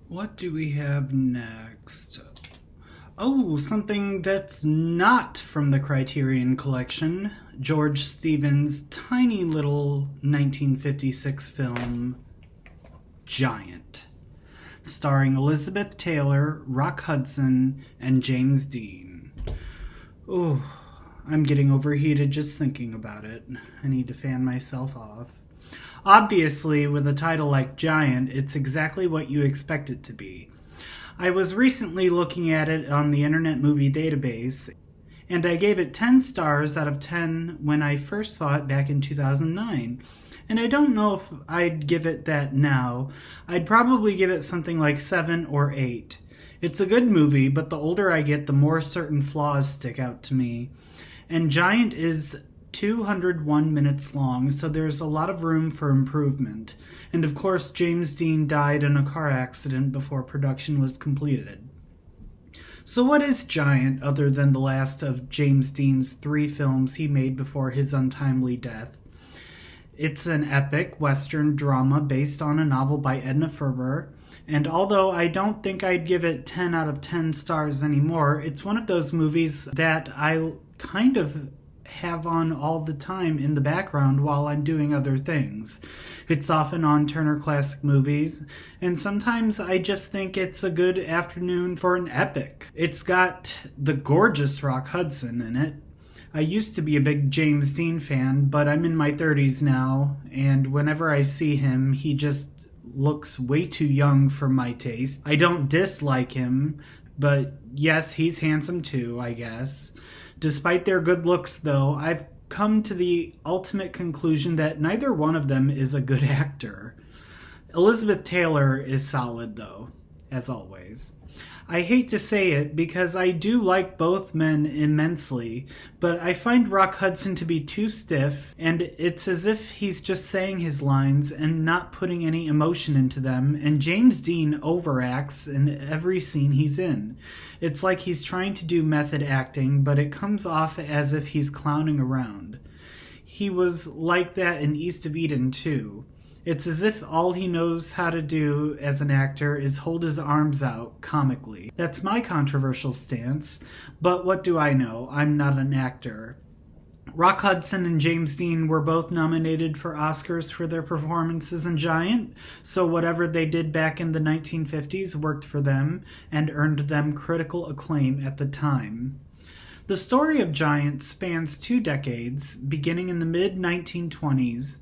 What do we have next? Oh, something that's not from the Criterion Collection. George Stevens' tiny little 1956 film, Giant, starring Elizabeth Taylor, Rock Hudson, and James Dean. Oh, I'm getting overheated just thinking about it. I need to fan myself off. Obviously, with a title like Giant, it's exactly what you expect it to be. I was recently looking at it on the Internet Movie Database, and I gave it 10 stars out of 10 when I first saw it back in 2009. And I don't know if I'd give it that now. I'd probably give it something like 7 or 8. It's a good movie, but the older I get, the more certain flaws stick out to me. And Giant is 201 minutes long, so there's a lot of room for improvement. And of course, James Dean died in a car accident before production was completed. So what is Giant other than the last of James Dean's 3 films he made before his untimely death? It's an epic Western drama based on a novel by Edna Ferber, and although I don't think I'd give it 10 out of 10 stars anymore, it's one of those movies that I kind of have on all the time in the background while I'm doing other things. It's often on Turner Classic Movies, and sometimes I just think it's a good afternoon for an epic. It's got the gorgeous Rock Hudson in it. I used to be a big James Dean fan, but I'm in my 30s now, and whenever I see him, he just looks way too young for my taste. I don't dislike him, but yes, he's handsome too, I guess. Despite their good looks, though, I've come to the ultimate conclusion that neither one of them is a good actor. Elizabeth Taylor is solid, though, as always. I hate to say it because I do like both men immensely, but I find Rock Hudson to be too stiff, and it's as if he's just saying his lines and not putting any emotion into them, and James Dean overacts in every scene he's in. It's like he's trying to do method acting, but it comes off as if he's clowning around. He was like that in East of Eden, too. It's as if all he knows how to do as an actor is hold his arms out comically. That's my controversial stance, but what do I know? I'm not an actor. Rock Hudson and James Dean were both nominated for Oscars for their performances in Giant, so whatever they did back in the 1950s worked for them and earned them critical acclaim at the time. The story of Giant spans 2 decades, beginning in the mid-1920s.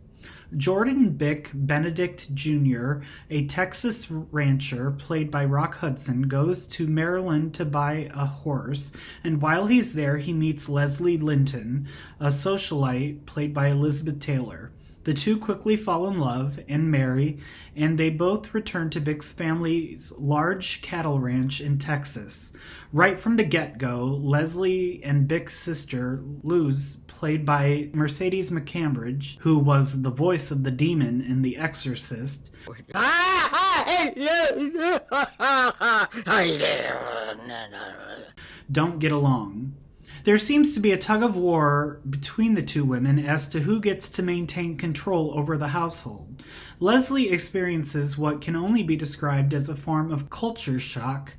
Jordan Bick Benedict Jr., a Texas rancher played by Rock Hudson, goes to Maryland to buy a horse, and while he's there, he meets Leslie Linton, a socialite played by Elizabeth Taylor. The two quickly fall in love and marry, and they both return to Bick's family's large cattle ranch in Texas. Right from the get-go, Leslie and Bick's sister, Luz, played by Mercedes McCambridge, who was the voice of the demon in The Exorcist, don't get along. There seems to be a tug of war between the two women as to who gets to maintain control over the household. Leslie experiences what can only be described as a form of culture shock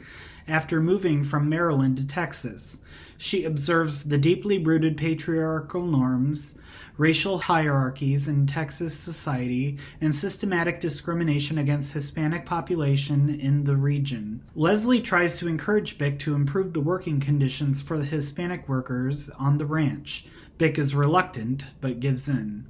after moving from Maryland to Texas. She observes the deeply rooted patriarchal norms, racial hierarchies in Texas society, and systematic discrimination against Hispanic population in the region. Leslie tries to encourage Bick to improve the working conditions for the Hispanic workers on the ranch. Bick is reluctant, but gives in.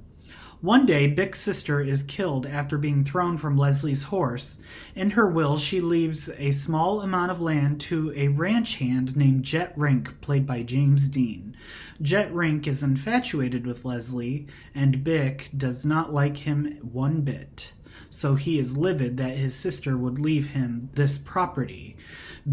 One day, Bick's sister is killed after being thrown from Leslie's horse. In her will, she leaves a small amount of land to a ranch hand named Jet Rink, played by James Dean. Jet Rink is infatuated with Leslie, and Bick does not like him one bit. So he is livid that his sister would leave him this property.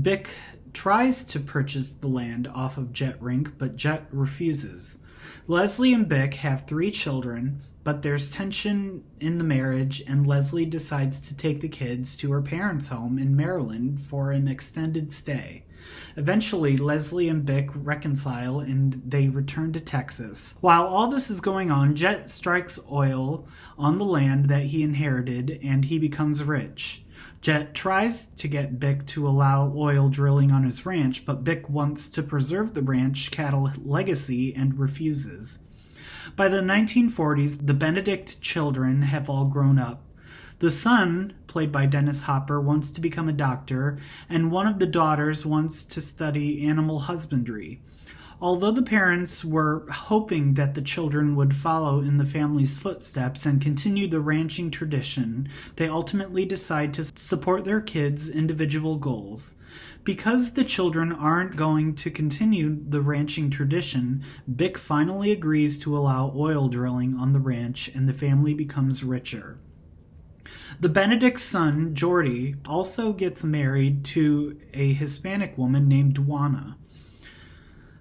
Bick tries to purchase the land off of Jet Rink, but Jet refuses. Leslie and Bick have 3 children, but there's tension in the marriage, and Leslie decides to take the kids to her parents' home in Maryland for an extended stay. Eventually, Leslie and Bick reconcile and they return to Texas. While all this is going on, Jet strikes oil on the land that he inherited and he becomes rich. Jet tries to get Bick to allow oil drilling on his ranch, but Bick wants to preserve the ranch cattle legacy and refuses. By the 1940s, the Benedict children have all grown up. The son, played by Dennis Hopper, wants to become a doctor, and one of the daughters wants to study animal husbandry. Although the parents were hoping that the children would follow in the family's footsteps and continue the ranching tradition, they ultimately decide to support their kids' individual goals. Because the children aren't going to continue the ranching tradition, Bick finally agrees to allow oil drilling on the ranch and the family becomes richer. The Benedict's son, Jordy, also gets married to a Hispanic woman named Juana.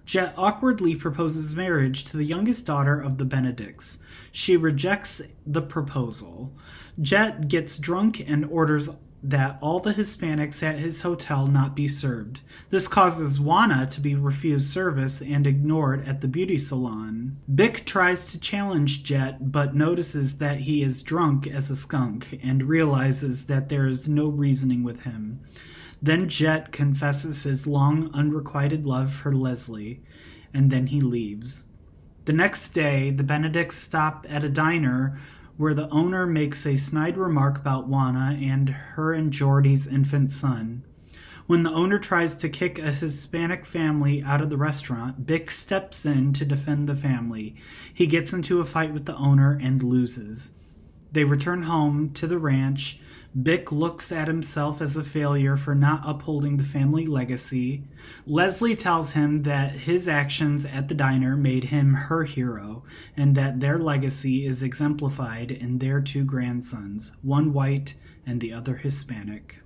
Jet awkwardly proposes marriage to the youngest daughter of the Benedicts. She rejects the proposal. Jet gets drunk and orders that all the Hispanics at his hotel not be served. This causes Juana to be refused service and ignored at the beauty salon. Bick tries to challenge Jet, but notices that he is drunk as a skunk and realizes that there is no reasoning with him. Then Jet confesses his long unrequited love for Leslie, and then he leaves. The next day, the Benedicts stop at a diner where the owner makes a snide remark about Juana and her and Jordy's infant son. When the owner tries to kick a Hispanic family out of the restaurant, Bick steps in to defend the family. He gets into a fight with the owner and loses. They return home to the ranch. Bick looks at himself as a failure for not upholding the family legacy. Leslie tells him that his actions at the diner made him her hero, and that their legacy is exemplified in their two grandsons, one white and the other Hispanic.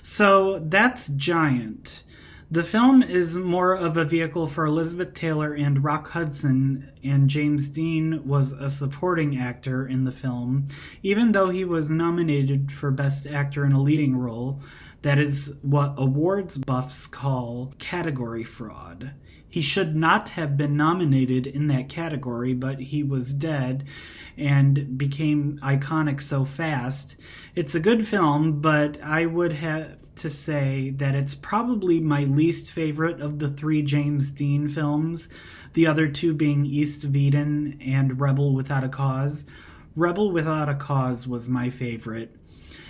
So that's Giant. The film is more of a vehicle for Elizabeth Taylor and Rock Hudson, and James Dean was a supporting actor in the film, even though he was nominated for Best Actor in a Leading Role. That is what awards buffs call category fraud. He should not have been nominated in that category, but he was dead and became iconic so fast. It's a good film, but I would have to say that it's probably my least favorite of the three James Dean films, the other two being East of Eden and Rebel Without a Cause. Rebel Without a Cause was my favorite.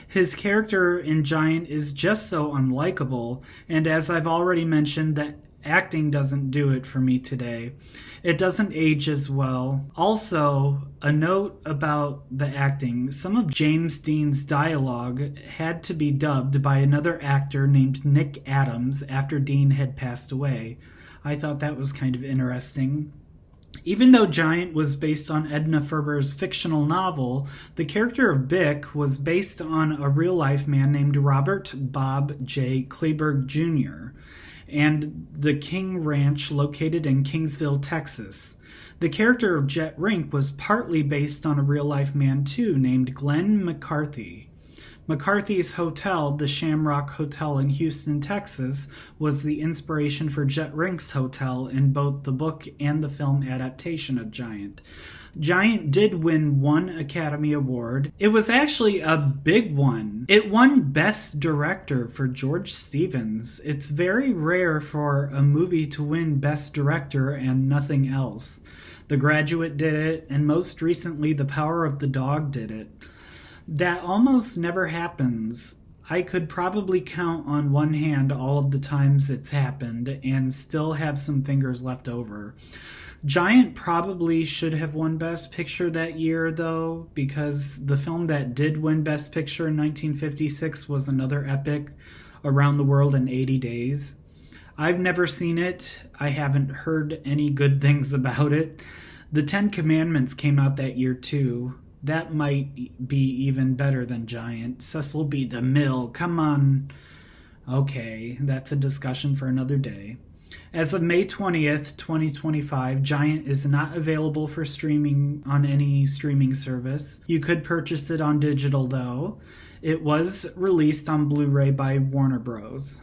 His character in Giant is just so unlikable, and as I've already mentioned, the acting doesn't do it for me today. It doesn't age as well. Also, a note about the acting. Some of James Dean's dialogue had to be dubbed by another actor named Nick Adams after Dean had passed away. I thought that was kind of interesting. Even though Giant was based on Edna Ferber's fictional novel, the character of Bick was based on a real-life man named Robert Bob J. Kleberg Jr., and the King Ranch located in Kingsville, Texas. The character of Jet Rink was partly based on a real-life man too, named Glenn McCarthy. McCarthy's hotel, the Shamrock Hotel in Houston, Texas, was the inspiration for Jet Rink's hotel in both the book and the film adaptation of Giant. Giant did win one Academy Award. It was actually a big one. It won Best Director for George Stevens. It's very rare for a movie to win Best Director and nothing else. The Graduate did it, and most recently The Power of the Dog did it. That almost never happens. I could probably count on one hand all of the times it's happened and still have some fingers left over. Giant probably should have won Best Picture that year, though, because the film that did win Best Picture in 1956 was another epic, Around the World in 80 Days. I've never seen it. I haven't heard any good things about it. The Ten Commandments came out that year, too. That might be even better than Giant. Cecil B. DeMille, come on. Okay, that's a discussion for another day. As of May 20th, 2025, Giant is not available for streaming on any streaming service. You could purchase it on digital, though. It was released on Blu-ray by Warner Bros.